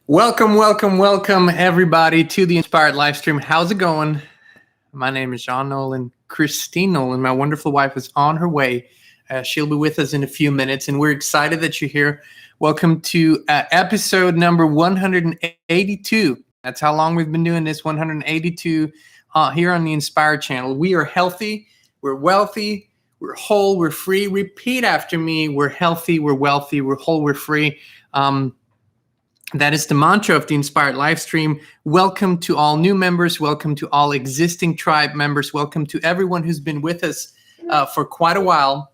Welcome, welcome, welcome, everybody, to the Inspired Livestream. How's it going? My name is Jean Nolan. Kristin Nolan, my wonderful wife, is on her way. She'll be with us in a few minutes, and we're excited that you're here. Welcome to episode number 182. That's how long we've been doing this, 182, here on the Inspired channel. We are healthy, we're wealthy, we're whole, we're free. Repeat after me. We're healthy, we're wealthy, we're whole, we're free. That is the mantra of the Inspired Livestream. Welcome to all new members. Welcome to all existing tribe members. Welcome to everyone who's been with us for quite a while.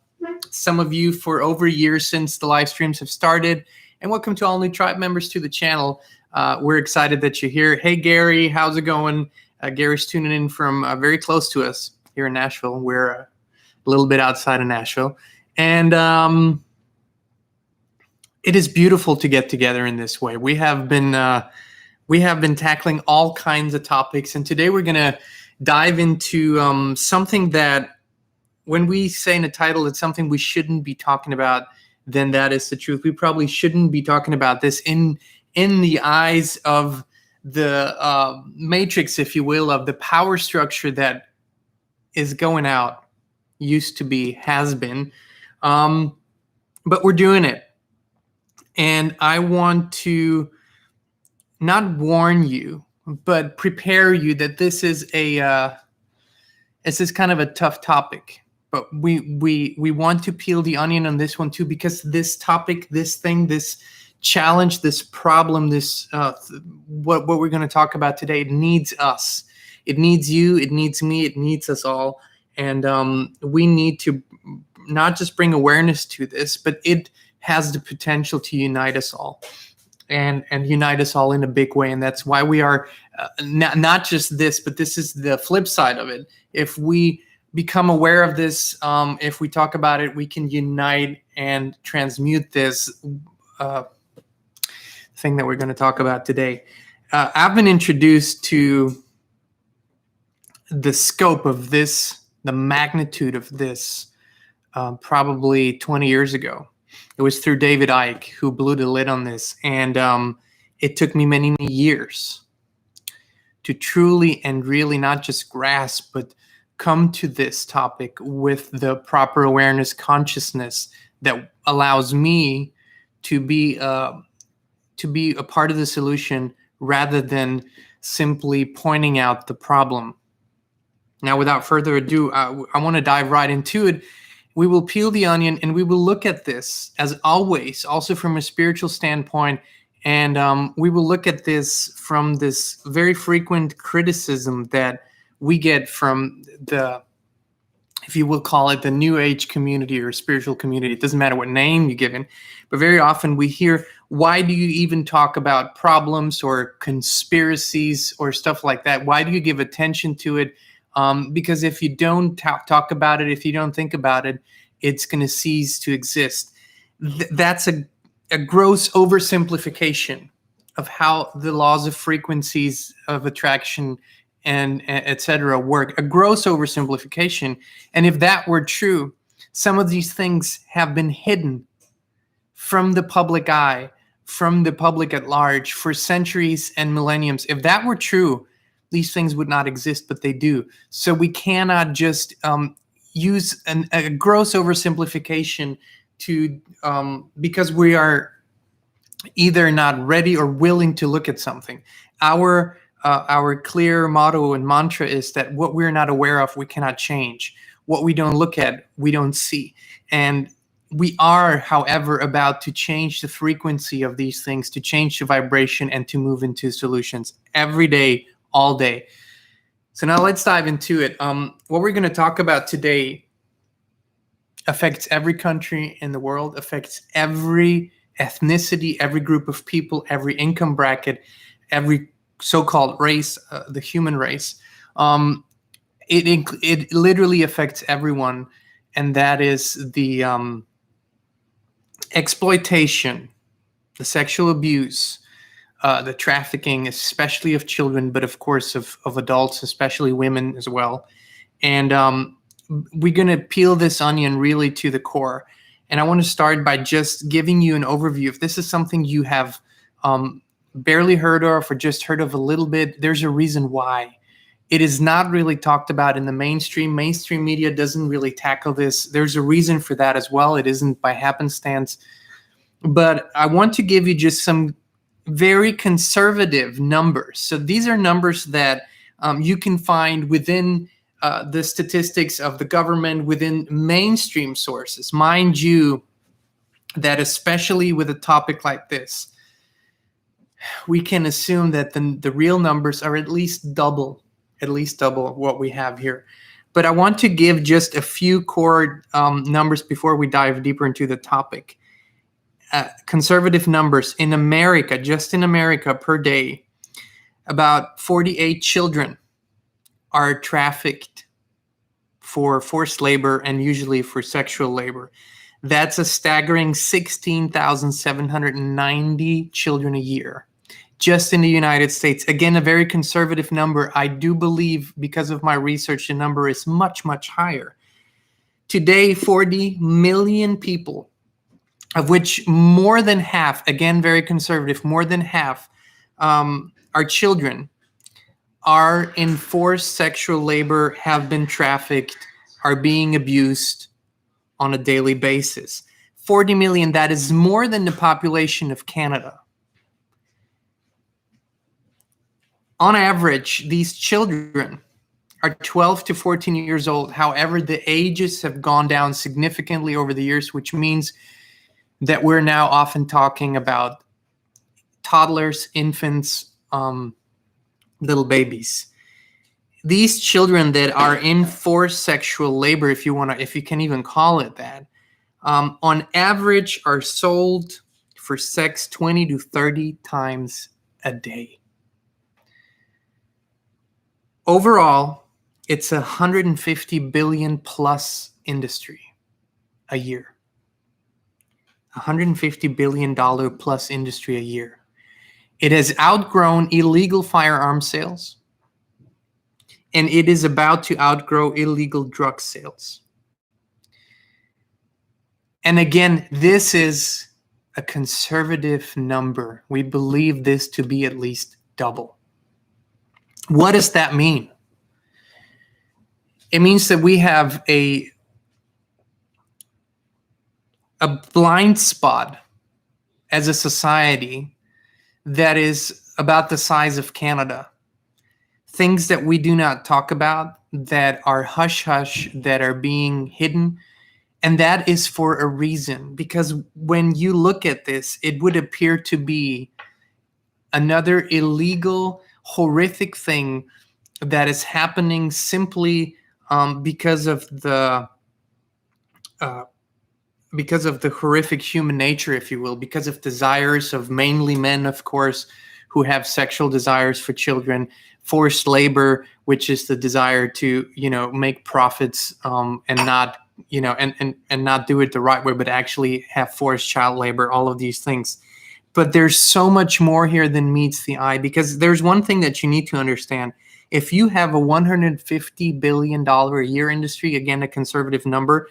Some of you for over a year since the live streams have started. And welcome to all new tribe members to the channel. We're excited that you're here. Hey, Gary, how's it going? Gary's tuning in from very close to us here in Nashville. We're a little bit outside of Nashville. And it is beautiful to get together in this way. We have been tackling all kinds of topics, and today we're going to dive into something that, when we say in the title, it's something we shouldn't be talking about. Then that is the truth. We probably shouldn't be talking about this in the eyes of the matrix, if you will, of the power structure that is going out, used to be, has been, but we're doing it. And I want to not warn you, but prepare you that this is kind of a tough topic. But we want to peel the onion on this one too, because this topic, this thing, this challenge, this problem, this what we're going to talk about today, it needs us. It needs you. It needs me. It needs us all. And we need to not just bring awareness to this, but it has the potential to unite us all, and unite us all in a big way. And that's why we are not just this, but this is the flip side of it. If we become aware of this, if we talk about it, we can unite and transmute this thing that we're going to talk about today. I've been introduced to the scope of this, the magnitude of this, probably 20 years ago. It was through David Icke who blew the lid on this. And it took me many, many years to truly and really not just grasp, but come to this topic with the proper awareness, consciousness that allows me to be a part of the solution rather than simply pointing out the problem. Now, without further ado, I want to dive right into it. We will peel the onion, and we will look at this, as always, also from a spiritual standpoint. And we will look at this from this very frequent criticism that we get from the, if you will call it, the New Age community or spiritual community. It doesn't matter what name you give it. But very often we hear, why do you even talk about problems or conspiracies or stuff like that? Why do you give attention to it? Because if you don't talk about it, if you don't think about it, it's going to cease to exist. That's a gross oversimplification of how the laws of frequencies of attraction and et cetera work. A gross oversimplification. And if that were true, some of these things have been hidden from the public eye, from the public at large for centuries and millenniums. If that were true, these things would not exist, but they do. So we cannot just use a gross oversimplification to because we are either not ready or willing to look at something. Our clear motto and mantra is that what we're not aware of, we cannot change. What we don't look at, we don't see. And we are, however, about to change the frequency of these things, to change the vibration, and to move into solutions every day, all day. So now let's dive into it. What we're going to talk about today affects every country in the world, affects every ethnicity, every group of people, every income bracket, every so-called race, the human race. It literally affects everyone, and that is the exploitation, the sexual abuse, the trafficking, especially of children, but of course of adults, especially women as well. And we're going to peel this onion really to the core. And I want to start by just giving you an overview. If this is something you have barely heard of or just heard of a little bit, there's a reason why. It is not really talked about in the mainstream. Mainstream media doesn't really tackle this. There's a reason for that as well. It isn't by happenstance. But I want to give you just some very conservative numbers. So these are numbers that you can find within the statistics of the government, within mainstream sources. Mind you, that especially with a topic like this, we can assume that the real numbers are at least double what we have here. But I want to give just a few core numbers before we dive deeper into the topic. Conservative numbers in America, just in America per day, about 48 children are trafficked for forced labor and usually for sexual labor. That's a staggering 16,790 children a year, just in the United States. Again, a very conservative number. I do believe, because of my research, the number is much, much higher. Today, 40 million people, of which more than half, again, very conservative, more than half are children, are in forced sexual labor, have been trafficked, are being abused on a daily basis. 40 million, that is more than the population of Canada. On average, these children are 12 to 14 years old. However, the ages have gone down significantly over the years, which means that we're now often talking about toddlers, infants, little babies. These children that are in forced sexual labor, if you can even call it that, on average are sold for sex 20 to 30 times a day. Overall, it's a 150 billion plus industry a year. $150 billion plus industry a year. It has outgrown illegal firearm sales, and it is about to outgrow illegal drug sales. And again, this is a conservative number. We believe this to be at least double. What does that mean? It means that we have a blind spot as a society that is about the size of Canada. Things that we do not talk about, that are hush-hush, that are being hidden. And that is for a reason, because when you look at this, it would appear to be another illegal, horrific thing that is happening simply because of the horrific human nature, if you will, because of desires of mainly men, of course, who have sexual desires for children, forced labor, which is the desire to, make profits and not, and not do it the right way, but actually have forced child labor, all of these things. But there's so much more here than meets the eye, because there's one thing that you need to understand. If you have a $150 billion a year industry, again, a conservative number,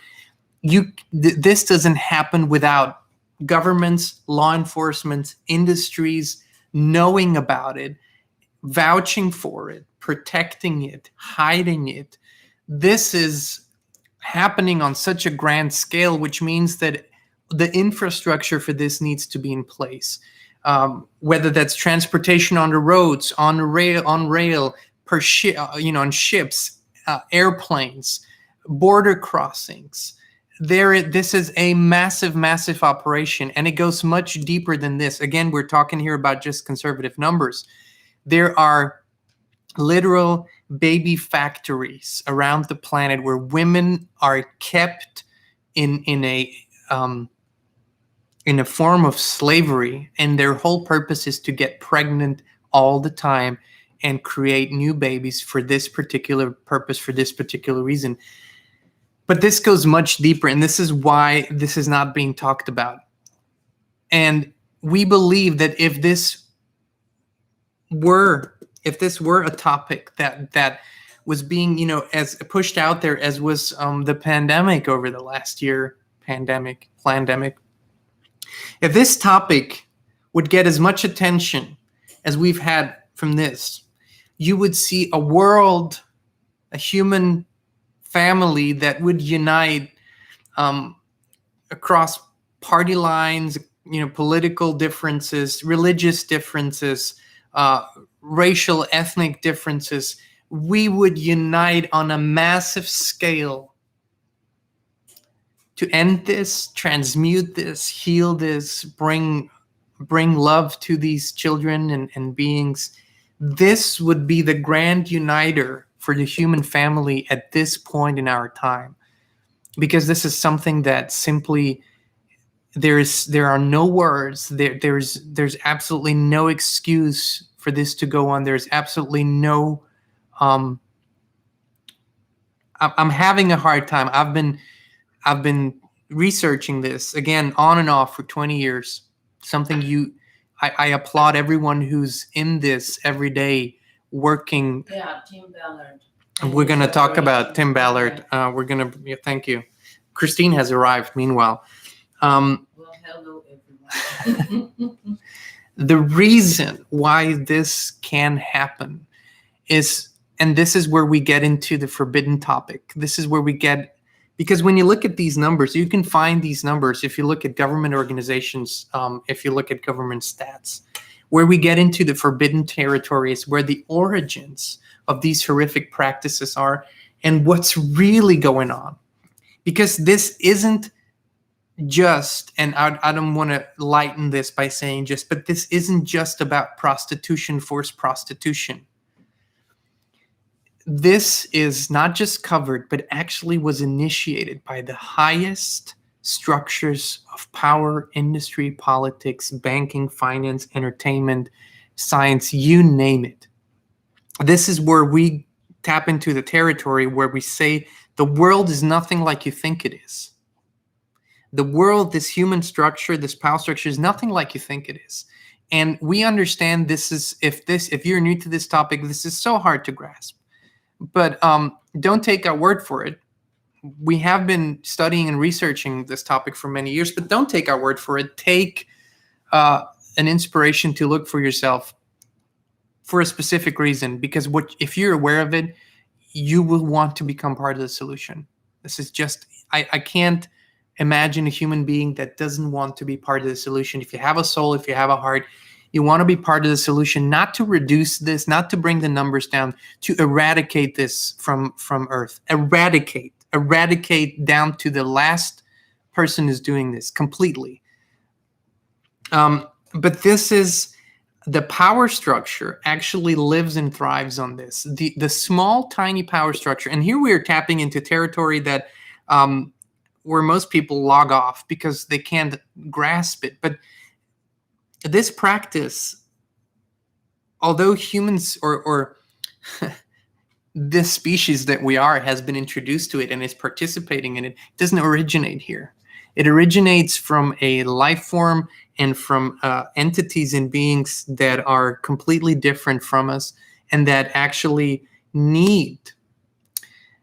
this doesn't happen without governments, law enforcement, industries knowing about it, vouching for it, protecting it, hiding it. This is happening on such a grand scale, which means that the infrastructure for this needs to be in place. Whether that's transportation on the roads, on rail, per ship, on ships, airplanes, border crossings. This is a massive operation, and it goes much deeper than this. Again, we're talking here about just conservative numbers. There are literal baby factories around the planet where women are kept in a form of slavery, and their whole purpose is to get pregnant all the time and create new babies for this particular purpose, for this particular reason. But this goes much deeper, and this is why this is not being talked about. And we believe that if this were a topic that was being, as pushed out there as was the pandemic over the last year, pandemic. If this topic would get as much attention as we've had from this, you would see a world, a human family that would unite across party lines, political differences, religious differences, racial, ethnic differences. We would unite on a massive scale to end this, transmute this, heal this, bring love to these children and beings. This would be the grand uniter for the human family at this point in our time, because this is something that simply there are no words. There's absolutely no excuse for this to go on. There's absolutely no. I'm having a hard time. I've been researching this again on and off for 20 years. Something I applaud everyone who's in this every day working. Yeah, Tim Ballard. We're going to talk about Tim Ballard. We're going to thank you. Christine has arrived. Meanwhile, well, hello everyone. The reason why this can happen is, and this is where we get into the forbidden topic. This is where we get, because when you look at these numbers, you can find these numbers if you look at government organizations, if you look at government stats. Where we get into the forbidden territory is where the origins of these horrific practices are and what's really going on. Because this isn't just, and I don't want to lighten this by saying just, but this isn't just about prostitution, forced prostitution. This is not just covered, but actually was initiated by the highest structures of power, industry, politics, banking, finance, entertainment, science, you name it. This is where we tap into the territory where we say the world is nothing like you think it is. The world, this human structure, this power structure is nothing like you think it is. And we understand this is, if you're new to this topic, this is so hard to grasp. But don't take our word for it. We have been studying and researching this topic for many years, but don't take our word for it. Take an inspiration to look for yourself for a specific reason, because if you're aware of it, you will want to become part of the solution. This is just, I can't imagine a human being that doesn't want to be part of the solution. If you have a soul, if you have a heart, you want to be part of the solution, not to reduce this, not to bring the numbers down, to eradicate this from Earth. Eradicate down to the last person who's doing this completely. But this is, the power structure actually lives and thrives on this. The small, tiny power structure, and here we are tapping into territory that where most people log off because they can't grasp it. But this practice, although humans or this species that we are has been introduced to it and is participating in it, doesn't originate here. It originates from a life form and from entities and beings that are completely different from us and that actually need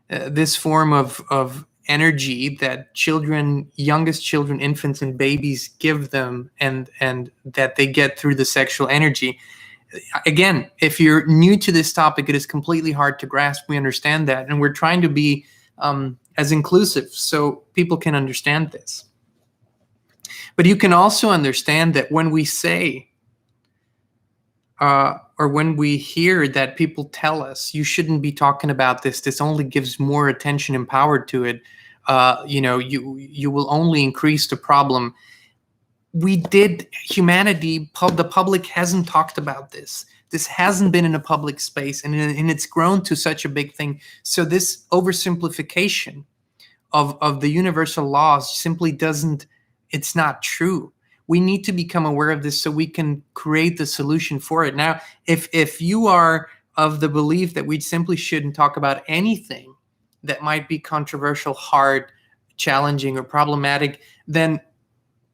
this form of energy that children, youngest children, infants and babies give them, and that they get through the sexual energy. Again, if you're new to this topic, it is completely hard to grasp. We understand that, and we're trying to be as inclusive so people can understand this. But you can also understand that when we say or when we hear that people tell us you shouldn't be talking about this only gives more attention and power to it, you will only increase the problem. Humanity, the public hasn't talked about this. This hasn't been in a public space, and it's grown to such a big thing. So this oversimplification of the universal laws simply it's not true. We need to become aware of this so we can create the solution for it. Now, if you are of the belief that we simply shouldn't talk about anything that might be controversial, hard, challenging, or problematic, then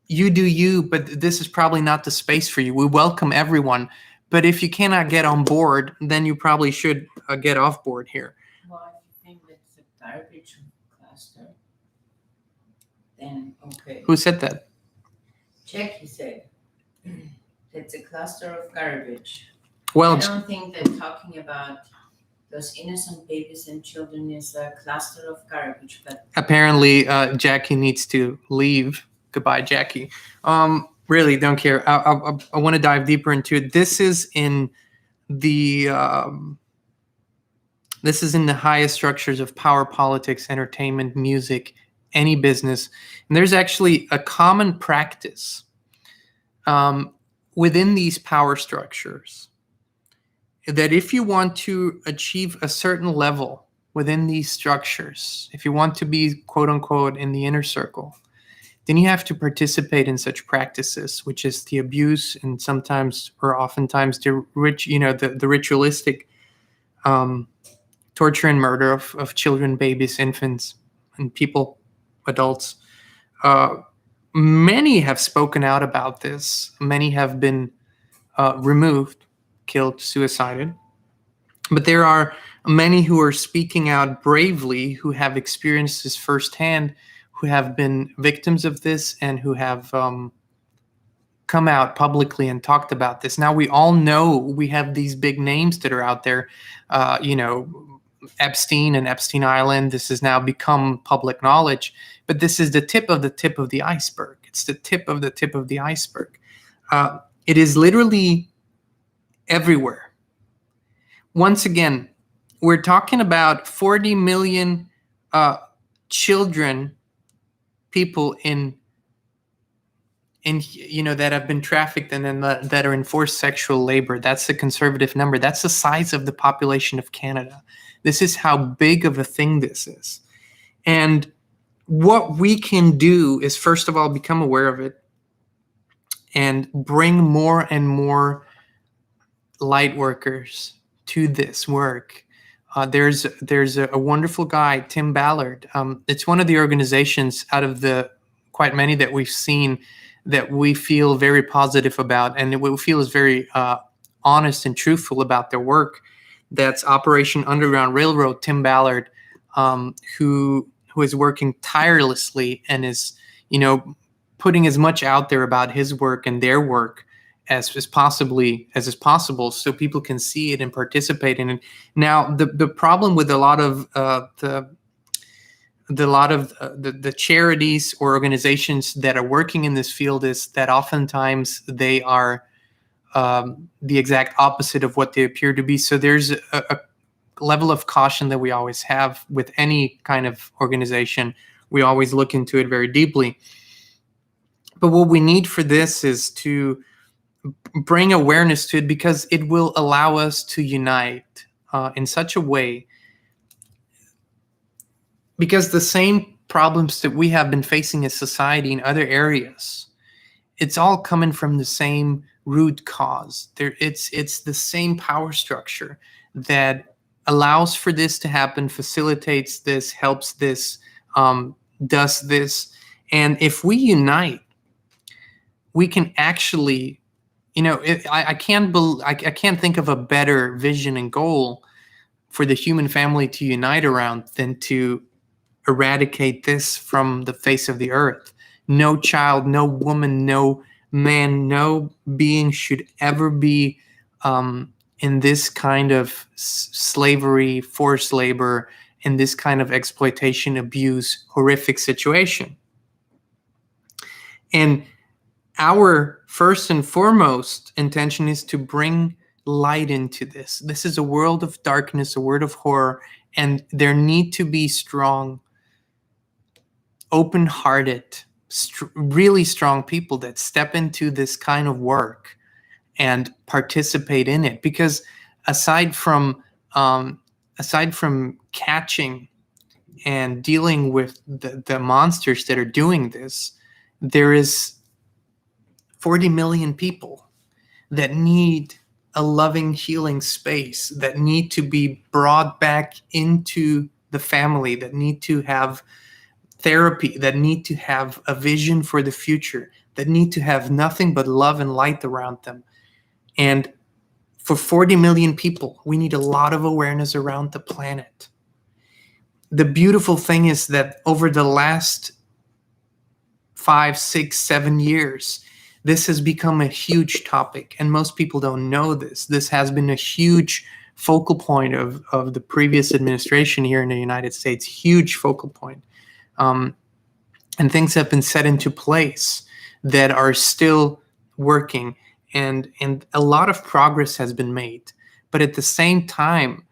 you do you, but this is probably not the space for you. We welcome everyone, but if you cannot get on board, then you probably should get off board here. Well, if you think that's a garbage cluster, then okay. Who said that? Jackie said, it's a cluster of garbage. Well, I don't think that talking about those innocent babies and children is a cluster of garbage, but apparently Jackie needs to leave. Goodbye, Jackie. Really don't care. I want to dive deeper into it. This is in the highest structures of power, politics, entertainment, music, any business. And there's actually a common practice within these power structures that if you want to achieve a certain level within these structures, if you want to be quote unquote in the inner circle, then you have to participate in such practices, which is the abuse and sometimes or oftentimes the ritualistic torture and murder of children, babies, infants, and people, adults. Many have spoken out about this. Many have been removed, killed, suicided. But there are many who are speaking out bravely, who have experienced this firsthand, who have been victims of this, and who have come out publicly and talked about this. Now, we all know we have these big names that are out there, Epstein and Epstein Island. This has now become public knowledge, but this is the tip of the iceberg. It's the tip of the iceberg. It is literally everywhere. Once again, we're talking about 40 million children, people in that have been trafficked and then that are in forced sexual labor. That's the conservative number. That's the size of the population of Canada. This is how big of a thing this is. And what we can do is, first of all, become aware of it and bring more and more light workers to this work. There's a wonderful guy, Tim Ballard. It's one of the organizations out of the quite many that we've seen that we feel very positive about, and we feel is very honest and truthful about their work. That's Operation Underground Railroad. Tim Ballard, who is working tirelessly and is putting as much out there about his work and their work as is possible, so people can see it and participate in it. Now, the problem with a lot of the charities or organizations that are working in this field is that oftentimes they are the exact opposite of what they appear to be. So there's a level of caution that we always have with any kind of organization. We always look into it very deeply. But what we need for this is to bring awareness to it, because it will allow us to unite in such a way, because the same problems that we have been facing as society in other areas, it's all coming from the same root cause. It's the same power structure that allows for this to happen, facilitates this, helps this, does this. And if we unite, we can actually, I can't think of a better vision and goal for the human family to unite around than to eradicate this from the face of the earth. No child, no woman, no man, no being should ever be in this kind of slavery, forced labor, in this kind of exploitation, abuse, horrific situation. And our first and foremost intention is to bring light into this. This is a world of darkness, a world of horror, and there need to be strong, open-hearted, really strong people that step into this kind of work and participate in it. Because aside from catching and dealing with the monsters that are doing this, there is 40 million people that need a loving, healing space, that need to be brought back into the family, that need to have therapy, that need to have a vision for the future, that need to have nothing but love and light around them. And for 40 million people, we need a lot of awareness around the planet. The beautiful thing is that over the last 5, 6, 7 years, This has become a huge topic, and most people don't know this. This has been a huge focal point of the previous administration here in the United States, huge focal point. And things have been set into place that are still working, and a lot of progress has been made. But at the same time,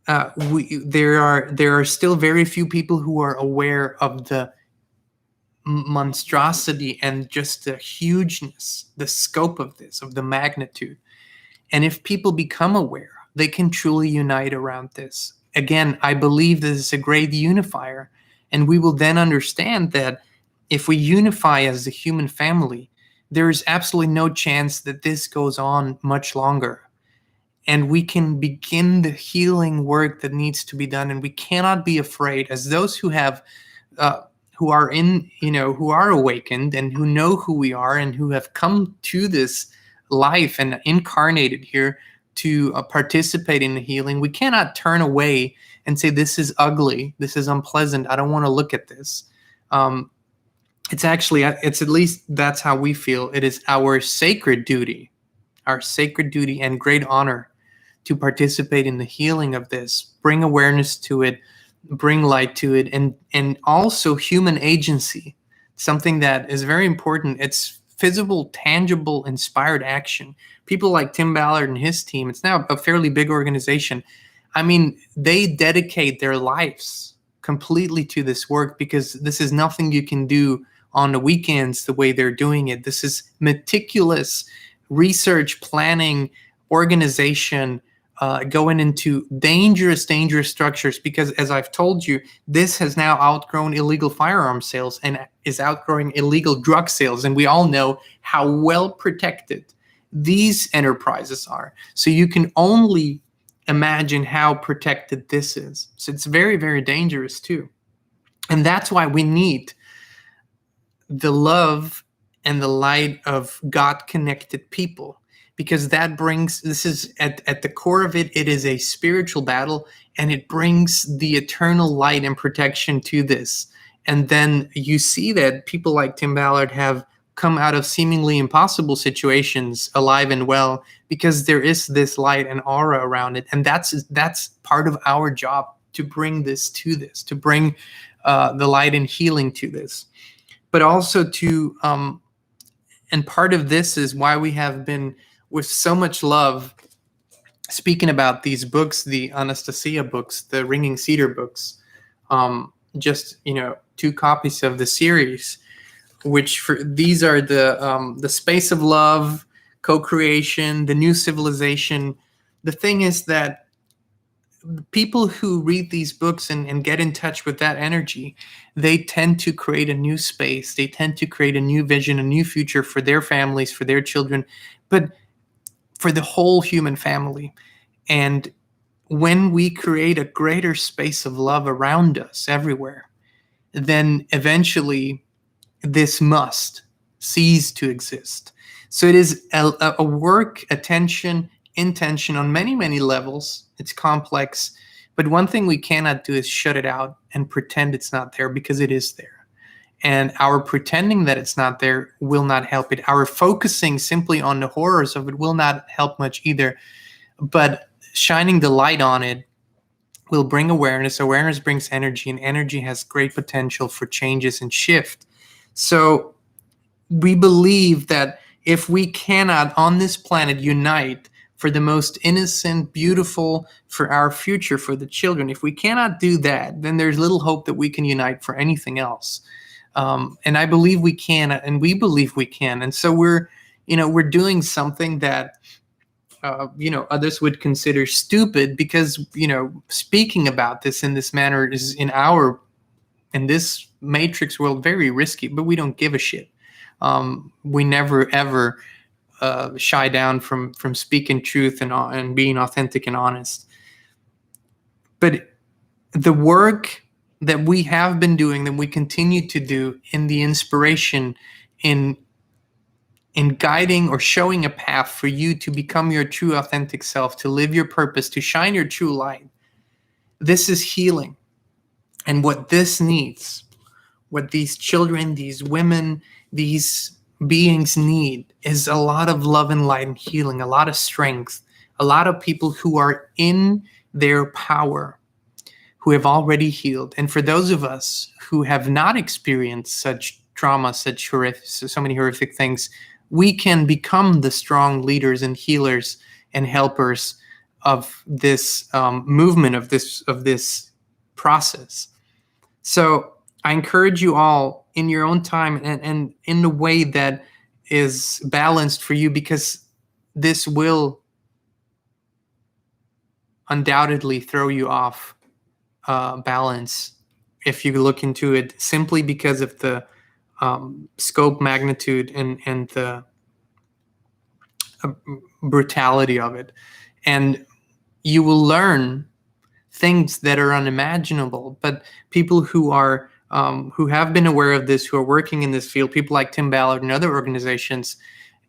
there are still very few people who are aware of the monstrosity and just the hugeness, the scope of this, of the magnitude. And if people become aware, they can truly unite around this. Again, I believe this is a great unifier, and we will then understand that if we unify as a human family, there is absolutely no chance that this goes on much longer. And we can begin the healing work that needs to be done, and we cannot be afraid, as those who have who are who are awakened and who know who we are and who have come to this life and incarnated here to participate in the healing. We cannot turn away and say, this is ugly, this is unpleasant, I don't want to look at this. It's at least that's how we feel. It is our sacred duty and great honor to participate in the healing of this, bring awareness to it, bring light to it, and also human agency, something that is very important. It's visible, tangible, inspired action. People like Tim Ballard and his team, it's now a fairly big organization. I mean, they dedicate their lives completely to this work, because this is nothing you can do on the weekends the way they're doing it. This is meticulous research, planning, organization, going into dangerous structures, because as I've told you, this has now outgrown illegal firearm sales and is outgrowing illegal drug sales. And we all know how well protected these enterprises are. So you can only imagine how protected this is. So it's very, very dangerous too. And that's why we need the love and the light of God-connected people, because this is at the core of it, it is a spiritual battle, and it brings the eternal light and protection to this. And then you see that people like Tim Ballard have come out of seemingly impossible situations alive and well, because there is this light and aura around it. And that's part of our job, to bring this, to bring the light and healing to this. But also and part of this is why we have been with so much love speaking about these books, the Anastasia books, the Ringing Cedar books, just 2 copies of the series, which these are the Space of Love, Co-Creation, the New Civilization. The thing is that people who read these books and get in touch with that energy, they tend to create a new space. They tend to create a new vision, a new future for their families, for their children, but for the whole human family. And when we create a greater space of love around us everywhere, then eventually this must cease to exist. So it is a work, attention, intention on many, many levels. It's complex, but one thing we cannot do is shut it out and pretend it's not there, because it is there. And our pretending that it's not there will not help it. Our focusing simply on the horrors of it will not help much either. But shining the light on it will bring awareness. Awareness brings energy, and energy has great potential for changes and shift. So we believe that if we cannot on this planet unite for the most innocent, beautiful, for our future, for the children, if we cannot do that, then there's little hope that we can unite for anything else. And I believe we can, and we believe we can. And so we're doing something that, others would consider stupid, because, speaking about this in this manner is in this matrix world very risky, but we don't give a shit. We never, ever shy down from speaking truth and being authentic and honest. But the work that we have been doing, that we continue to do in the inspiration, in guiding or showing a path for you to become your true authentic self, to live your purpose, to shine your true light, this is healing. And what this needs, what these children, these women, these beings need is a lot of love and light and healing, a lot of strength, a lot of people who are in their power, who have already healed. And for those of us who have not experienced such trauma, such so many horrific things, we can become the strong leaders and healers and helpers of this movement, of this process. So I encourage you all in your own time and in a way that is balanced for you, because this will undoubtedly throw you off balance if you look into it, simply because of the scope, magnitude, and the brutality of it. And you will learn things that are unimaginable. But people who are who have been aware of this, who are working in this field, people like Tim Ballard and other organizations,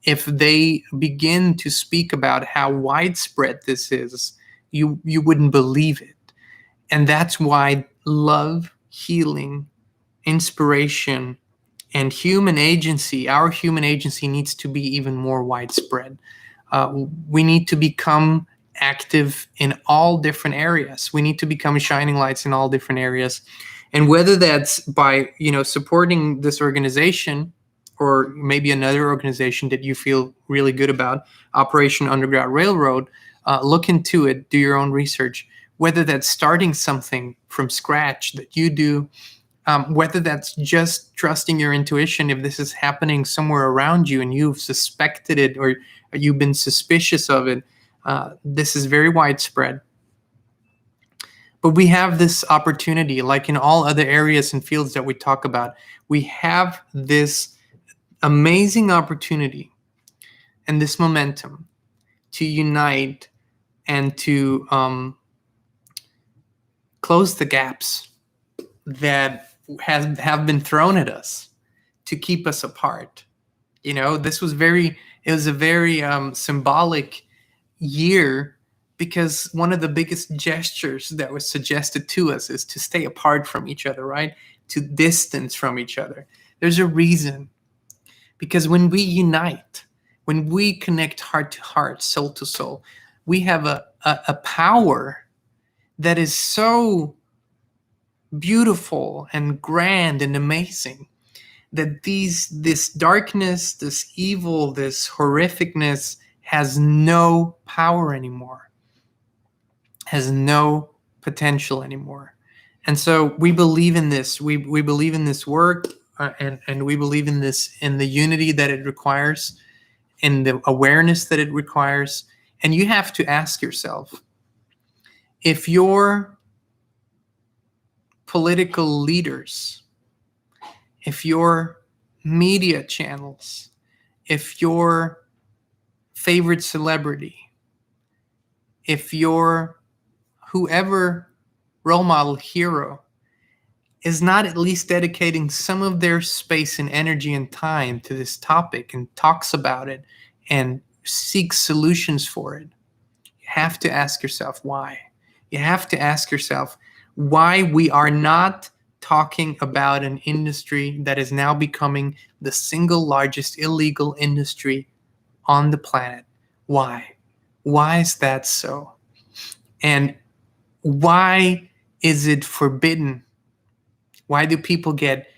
if they begin to speak about how widespread this is, you wouldn't believe it. And that's why love, healing, inspiration, and human agency, our human agency, needs to be even more widespread. We need to become active in all different areas. We need to become shining lights in all different areas. And whether that's by, supporting this organization, or maybe another organization that you feel really good about, Operation Underground Railroad, look into it, do your own research. Whether that's starting something from scratch that you do, whether that's just trusting your intuition, if this is happening somewhere around you and you've suspected it or you've been suspicious of it, this is very widespread. But we have this opportunity, like in all other areas and fields that we talk about, we have this amazing opportunity and this momentum to unite and to close the gaps that have been thrown at us to keep us apart. This was it was a very symbolic year, because one of the biggest gestures that was suggested to us is to stay apart from each other, right? To distance from each other. There's a reason, because when we unite, when we connect heart to heart, soul to soul, we have a power that is so beautiful and grand and amazing, that this darkness, this evil, this horrificness has no power anymore, has no potential anymore. And so we believe in this. We believe in this work, and we believe in this, in the unity that it requires, in the awareness that it requires. And you have to ask yourself, if your political leaders, if your media channels, if your favorite celebrity, if your whoever role model, hero, is not at least dedicating some of their space and energy and time to this topic and talks about it and seeks solutions for it, you have to ask yourself why. You have to ask yourself why we are not talking about an industry that is now becoming the single largest illegal industry on the planet. Why? Why is that so? And why is it forbidden? Why do people get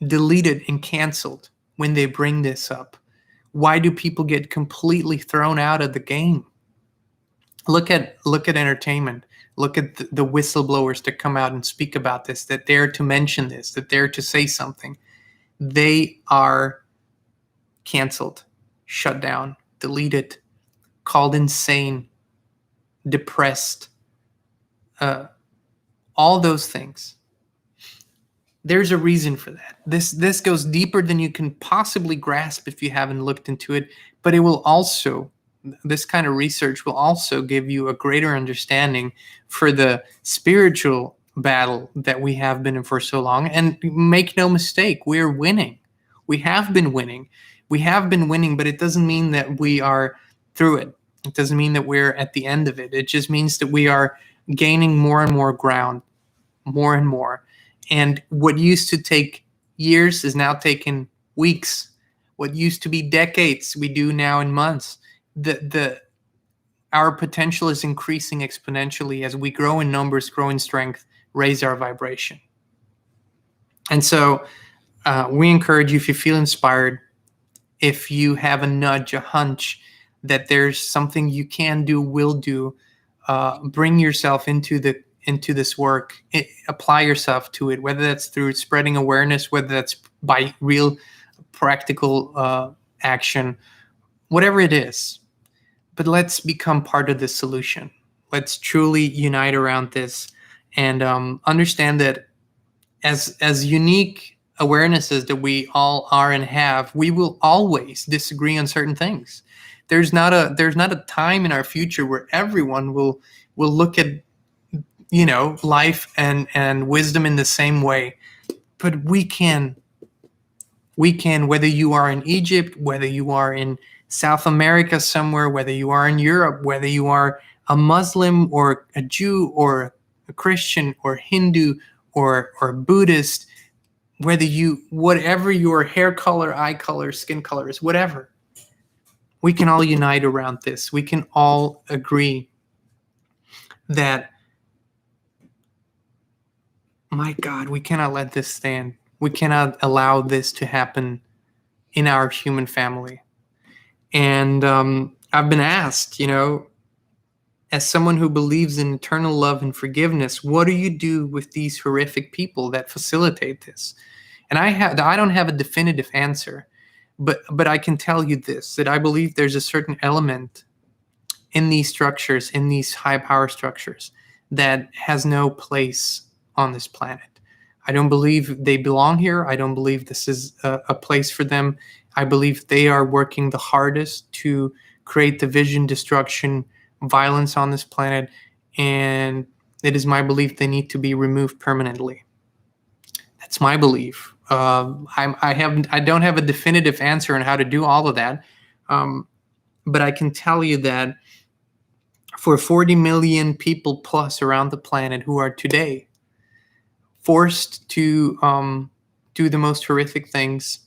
deleted and canceled when they bring this up? Why do people get completely thrown out of the game? Look at entertainment. Look at the whistleblowers that come out and speak about this, that dare to mention this, that dare to say something. They are canceled, shut down, deleted, called insane, depressed, all those things. There's a reason for that. This goes deeper than you can possibly grasp if you haven't looked into it, but it will also, this kind of research will also give you a greater understanding for the spiritual battle that we have been in for so long. And make no mistake, we're winning. We have been winning. We have been winning, but it doesn't mean that we are through it. It doesn't mean that we're at the end of it. It just means that we are gaining more and more ground, more and more. And what used to take years is now taking weeks, What used to be decades, we do now in months. Our potential is increasing exponentially as we grow in numbers, grow in strength, raise our vibration. And so we encourage you, if you feel inspired, if you have a nudge, a hunch that there's something you can do, will do, bring yourself into this work, apply yourself to it, whether that's through spreading awareness, whether that's by real practical action, whatever it is. But let's become part of the solution. Let's truly unite around this and understand that as unique awarenesses that we all are and have, we will always disagree on certain things. There's not a time in our future where everyone will look at life and wisdom in the same way. But we can, whether you are in Egypt, whether you are in South America somewhere, whether you are in Europe, whether you are a Muslim or a Jew or a Christian or Hindu or Buddhist, whatever your hair color, eye color, skin color is, whatever, we can all unite around this. We can all agree that, my God, we cannot let this stand. We cannot allow this to happen in our human family. And I've been asked, as someone who believes in eternal love and forgiveness, what do you do with these horrific people that facilitate this? And I don't have a definitive answer, but I can tell you this, that I believe there's a certain element in these structures, in these high power structures, that has no place on this planet. I don't believe they belong here. I don't believe this is a place for them. I believe they are working the hardest to create division, destruction, violence on this planet, and it is my belief they need to be removed permanently. That's my belief. I don't have a definitive answer on how to do all of that, but I can tell you that for 40 million people plus around the planet who are today forced to do the most horrific things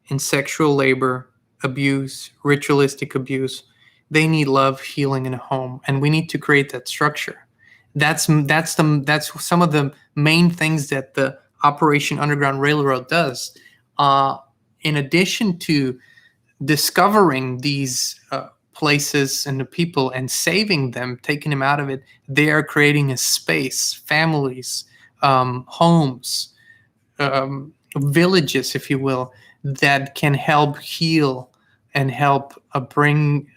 in sexual labor, abuse, ritualistic abuse, they need love, healing, and a home, and we need to create that structure. That's some of the main things that the Operation Underground Railroad does. In addition to discovering these places and the people and saving them, taking them out of it, they are creating a space, families, homes, villages, if you will, that can help heal and help bring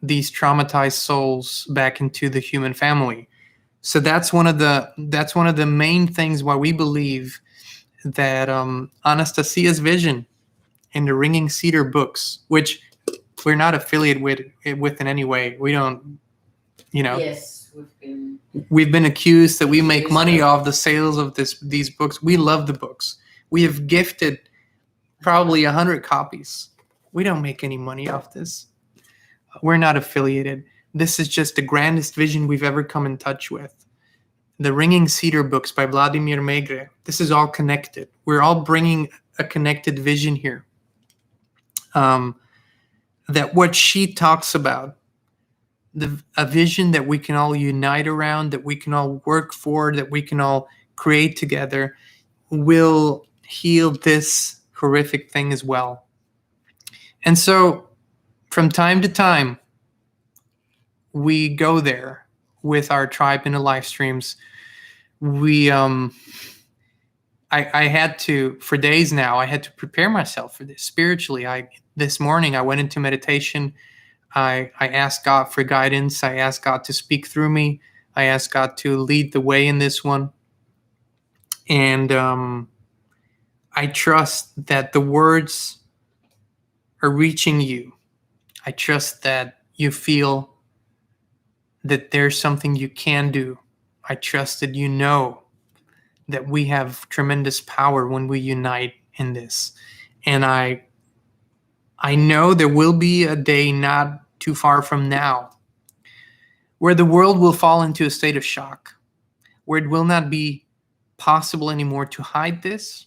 these traumatized souls back into the human family. So that's one of the main things why we believe that Anastasia's vision in the Ringing Cedar books, which we're not affiliated with in any way. We don't, Yes, we've been accused that we make money off the sales of these books. We love the books. We have gifted probably 100 copies. We don't make any money off this. We're not affiliated. This is just the grandest vision we've ever come in touch with. The Ringing Cedar books by Vladimir Megre. This is all connected. We're all bringing a connected vision here. That what she talks about, a vision that we can all unite around, that we can all work for, that we can all create together, will heal this horrific thing as well. And so from time to time, we go there with our tribe in the live streams. I had to, for days now, I had to prepare myself for this spiritually. This morning I went into meditation. I asked God for guidance. I asked God to speak through me. I asked God to lead the way in this one. And I trust that the words are reaching you. I trust that you feel that there's something you can do. I trust that you know that we have tremendous power when we unite in this. And I know there will be a day not too far from now where the world will fall into a state of shock, where it will not be possible anymore to hide this,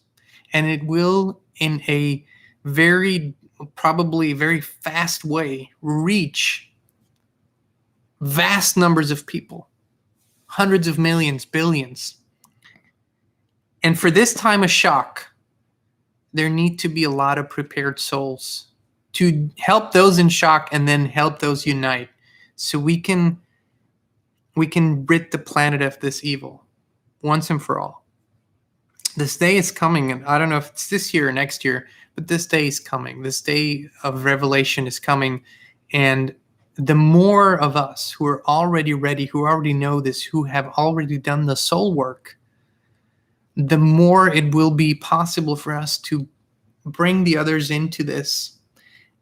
and it will, in a very probably very fast way, reach vast numbers of people, hundreds of millions, billions. And for this time of shock, there need to be a lot of prepared souls to help those in shock and then help those unite, so we can rid the planet of this evil once and for all. This day is coming, and I don't know if it's this year or next year, but this day is coming. This day of revelation is coming, and the more of us who are already ready, who already know this, who have already done the soul work, the more it will be possible for us to bring the others into this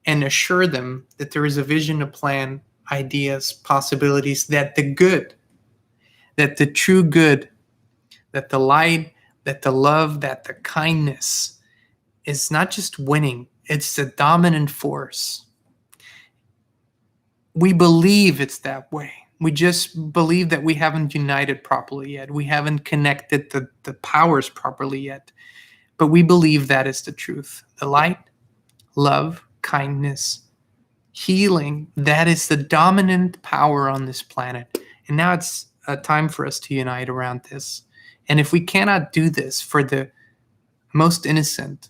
and assure them that there is a vision, a plan, ideas, possibilities, that the good, that the true good, that the light, that the love, that the kindness is not just winning, it's the dominant force. We believe it's that way. We just believe that we haven't united properly yet. We haven't connected the powers properly yet. But we believe that is the truth. The light, love, kindness, healing, that is the dominant power on this planet. And now it's a time for us to unite around this. And if we cannot do this for the most innocent,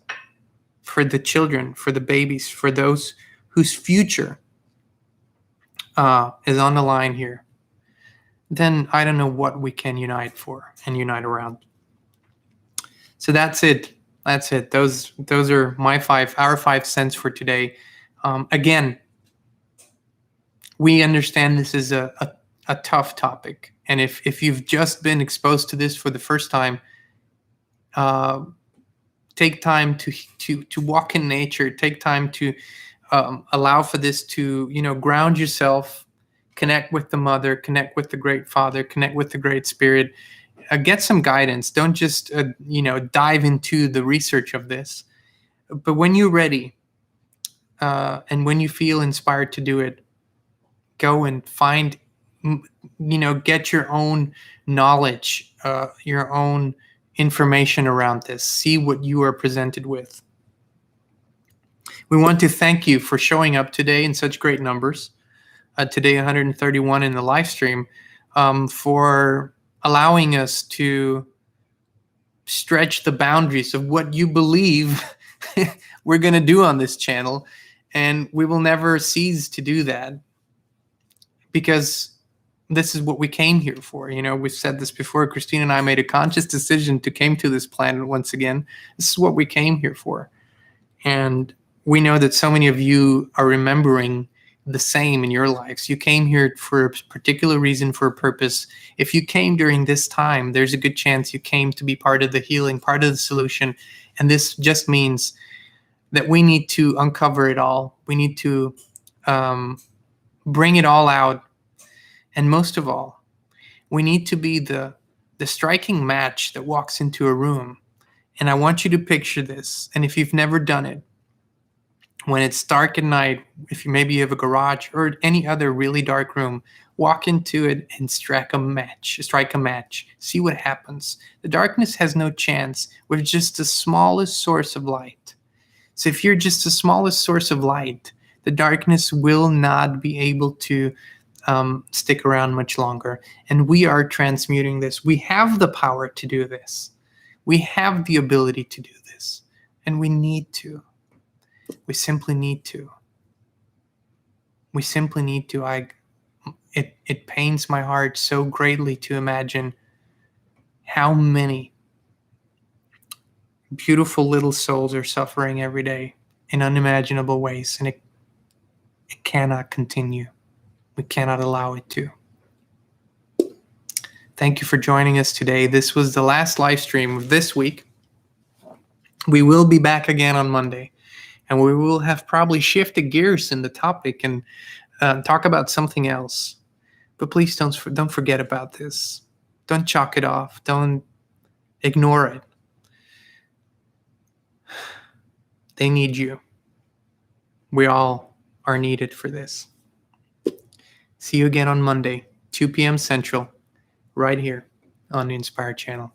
for the children, for the babies, for those whose future is on the line here, then I don't know what we can unite for and unite around. So that's it. That's it. Those are our 5 cents for today. Again, we understand this is a tough topic, and if you've just been exposed to this for the first time, take time to walk in nature. Take time to allow for this to ground yourself, connect with the Mother, connect with the Great Father, connect with the Great Spirit. Get some guidance. Don't just dive into the research of this. But when you're ready, and when you feel inspired to do it, go and find, get your own knowledge, your own information around this. See what you are presented with. We want to thank you for showing up today in such great numbers. Today, 131 in the live stream, for allowing us to stretch the boundaries of what you believe we're going to do on this channel. And we will never cease to do that, because this is what we came here for. We've said this before. Kristin and I made a conscious decision to come to this planet once again. This is what we came here for. And we know that so many of you are remembering the same in your lives. You came here for a particular reason, for a purpose. If you came during this time, there's a good chance you came to be part of the healing, part of the solution. And this just means that we need to uncover it all. We need to bring it all out. And most of all, we need to be the striking match that walks into a room. And I want you to picture this. And if you've never done it, when it's dark at night, if maybe you have a garage or any other really dark room, walk into it and strike a match. See what happens. The darkness has no chance with just the smallest source of light. So if you're just the smallest source of light, the darkness will not be able to stick around much longer. And we are transmuting this. We have the power to do this. We have the ability to do this. And we need to. We simply need to. We simply need to. It pains my heart so greatly to imagine how many beautiful little souls are suffering every day in unimaginable ways, and it cannot continue. We cannot allow it to. Thank you for joining us today. This was the last live stream of this week. We will be back again on Monday. And we will have probably shifted gears in the topic and talk about something else. But please don't forget about this. Don't chalk it off. Don't ignore it. They need you. We all are needed for this. See you again on Monday, 2 p.m. Central, right here on the Inspired Channel.